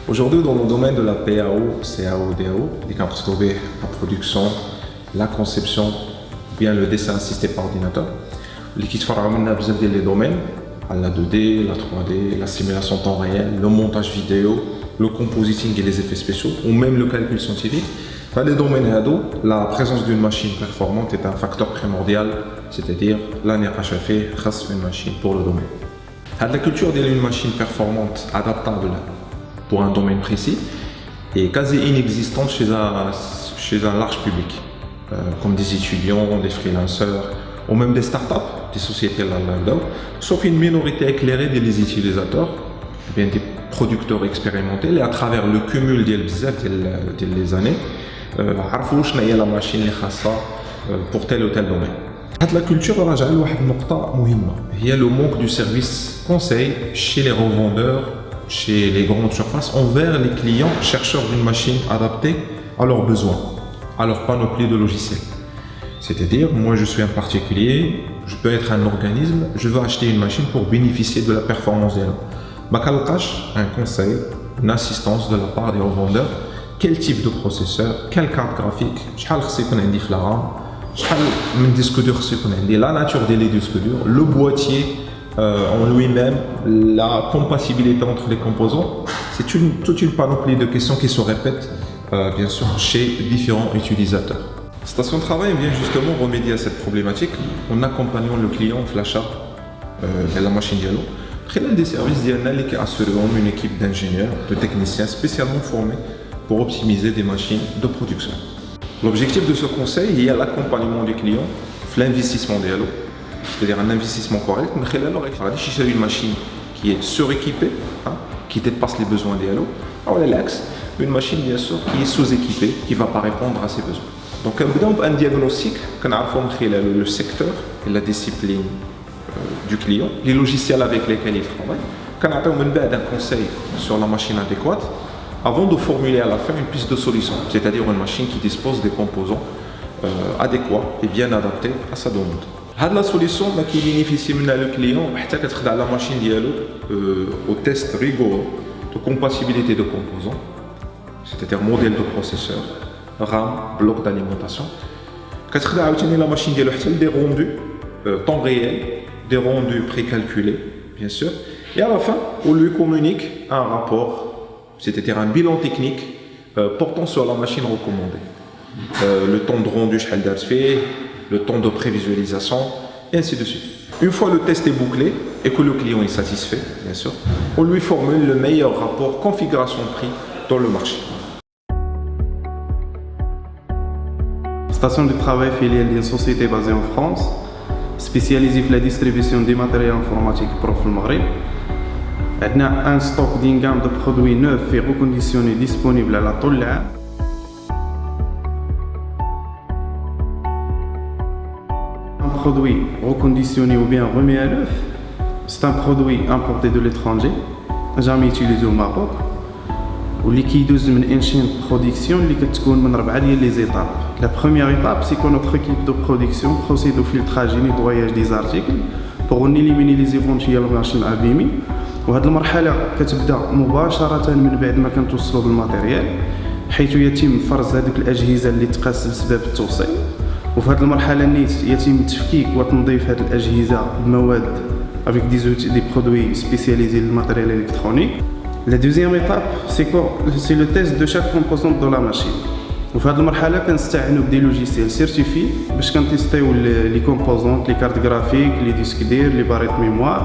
Aujourd'hui, dans le domaine de la PAO, CAO, DAO, les cas trouver la production, la conception, bien le dessin assisté par ordinateur. L'équipe fera les domaines, la 2D, la 3D, la simulation temps réel, le montage vidéo, le compositing et les effets spéciaux, ou même le calcul scientifique. Dans les domaines HADO, la présence d'une machine performante est un facteur primordial, c'est-à-dire l'année HFE grâce à une machine pour le domaine. La culture d'une machine performante, adaptable pour un domaine précis, est quasi inexistante chez un large public, comme des étudiants, des freelancers, ou même des startups, des sociétés sauf une minorité éclairée des utilisateurs, bien des producteurs expérimentés, et à travers le cumul des années, عرفوا شنو هي la machine اللي خاصة pour tel ou tel domaine. La culture راجع لواحد النقطة مهمة هي le manque du service conseil chez les revendeurs, chez les grandes surfaces envers les clients chercheurs d'une machine adaptée à leurs besoins, à leur panoplie de logiciels. C'est-à-dire, moi je suis un particulier, je peux être un organisme, je veux acheter une machine pour bénéficier de la performance d'elle. Un conseil, une assistance de la part des revendeurs, quel type de processeur, quelle carte graphique, la nature des disques durs, le boîtier en lui-même, la compatibilité entre les composants. C'est toute une panoplie de questions qui se répètent bien sûr chez différents utilisateurs. Station de travail vient justement remédier à cette problématique en accompagnant le client l'achat de la machine Diallo. Khilal des services d'IANA qui assureront une équipe d'ingénieurs, de techniciens spécialement formés pour optimiser des machines de production. L'objectif de ce conseil est l'accompagnement du client, l'investissement Diallo, c'est-à-dire un investissement correct, mais chercher une machine qui est suréquipée, qui dépasse les besoins Diallo, ou l'axe, une machine bien sûr qui est sous-équipée, qui ne va pas répondre à ses besoins. Donc, un diagnostic, le secteur et la discipline du client, les logiciels avec lesquels il travaille, un conseil sur la machine adéquate avant de formuler à la fin une piste de solution, c'est-à-dire une machine qui dispose des composants adéquats et bien adaptés à sa demande. La solution qui bénéficie le client, la machine au test rigoureux de compatibilité de composants, c'est-à-dire modèle de processeur, RAM, bloc d'alimentation. La machine des rendus temps réel, des rendus précalculés, bien sûr. Et à la fin, on lui communique un rapport, c'est-à-dire un bilan technique portant sur la machine recommandée. Le temps de rendu, le temps de prévisualisation, et ainsi de suite. Une fois le test est bouclé et que le client est satisfait, bien sûr, on lui formule le meilleur rapport configuration-prix dans le marché. Station de travail filiale d'une société basée en France, spécialisée dans la distribution des matériels informatiques pour le Maghreb. On a un stock d'une gamme de produits neufs et reconditionnés disponible à la طول. Un produit reconditionné ou bien remis à neuf, c'est un produit importé de l'étranger, jamais utilisé au Maroc. واللي كيدوز من ان شين برودكسيون اللي كتكون من 4 ديال لي زيتاب. لا بروميير ايتاب سي كو نوتر équipe de production procède au filtrage et nettoyage des articles pour éliminer les éventuelles machines abîmées. وهاد المرحله كتبدا مباشره من بعد ما كنتوصلوا بالماتيريال حيث يتم فرز هذيك الاجهزه اللي تقاس بسبب التوصيل. وفي هاد المرحله نيت يتم تفكيك وتنظيف هاد الاجهزه بمواد avec des produits spécialisés dans le matériel électronique. La deuxième étape, c'est le test de chaque composante de la machine. Au fin de la phase, on utilise des logiciels certifiés pour tester les composantes, les cartes graphiques, les disques durs, les barrettes de mémoire.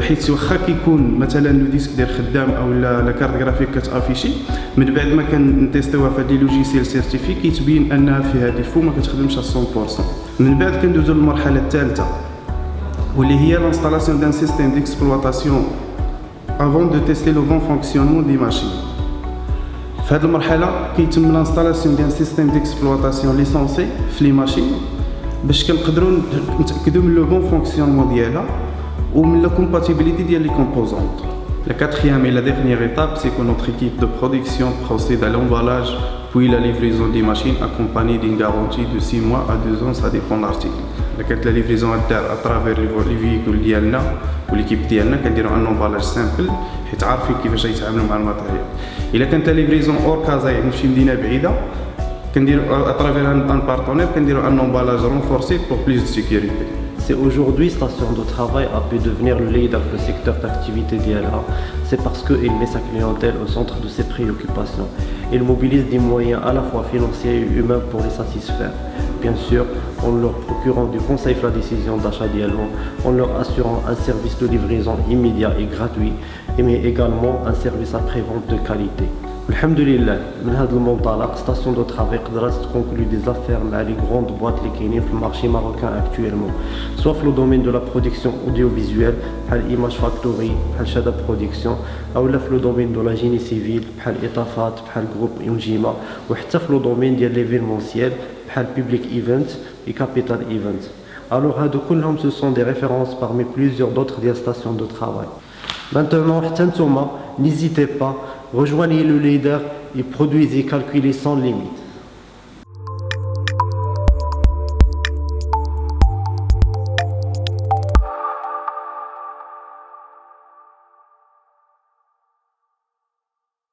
حيث واخا كيكون مثلا لو ديسك ديال خدام او لا كارت جرافيك كتافيشي من بعد ما كنتيستيوها في هاد لي لوجيسيال سيرتيفي كيتبين انها فيها ديفو ما كتخدمش 100%. من بعد كندوزو للمرحله الثالثه واللي هي l'installation d'un système d'exploitation avant de tester le bon fonctionnement des machines. في هذه المرحله كيتم l'installation d'un système d'exploitation licencié في les machines باش كنقدروا نتاكدوا من le bon fonctionnement ديالها ومن la compatibilité ديال les composantes. La quatrième et la dernière étape, c'est que notre équipe de production procède à l'emballage puis la livraison des machines accompagnée d'une garantie de 6 mois à 2 ans, ça dépend de l'article. La livraison à travers les véhicules ديالنا والéquipe ديالنا كنديروا un emballage simple حيت عارفين كيفاش يتعاملوا مع الماتيريال. إلا كانت la livraison hors casa يعني شي مدينة بعيدة كنديروا à travers un partenaire كنديروا un emballage renforcé pour plus de sécurité. Si aujourd'hui Station de Travail a pu devenir le leader du secteur d'activité d'ILA, c'est parce qu'il met sa clientèle au centre de ses préoccupations. Il mobilise des moyens à la fois financiers et humains pour les satisfaire. Bien sûr, en leur procurant du conseil sur la décision d'achat d'ILO, en leur assurant un service de livraison immédiat et gratuit, mais également un service après-vente de qualité. Alhamdulillah, من هذا المنطلق Station de Travail قدرت conclure des affaires مع les grandes boîtes اللي كاينين في المارشي marocain actuellement, soit في le domaine de la production audiovisuelle بحال Image Factory بحال Shada Production, ou في le domaine de la génie civile بحال إطافات بحال groupe Unjima, وحتى في le domaine ديال l'événementiel بحال Public Event et Capital Event. Alors هادو كلهم ce sont des références parmi plusieurs d'autres des stations de travail. Maintenant, n'hésitez pas, rejoignez le leader et produisez, calculez sans limite.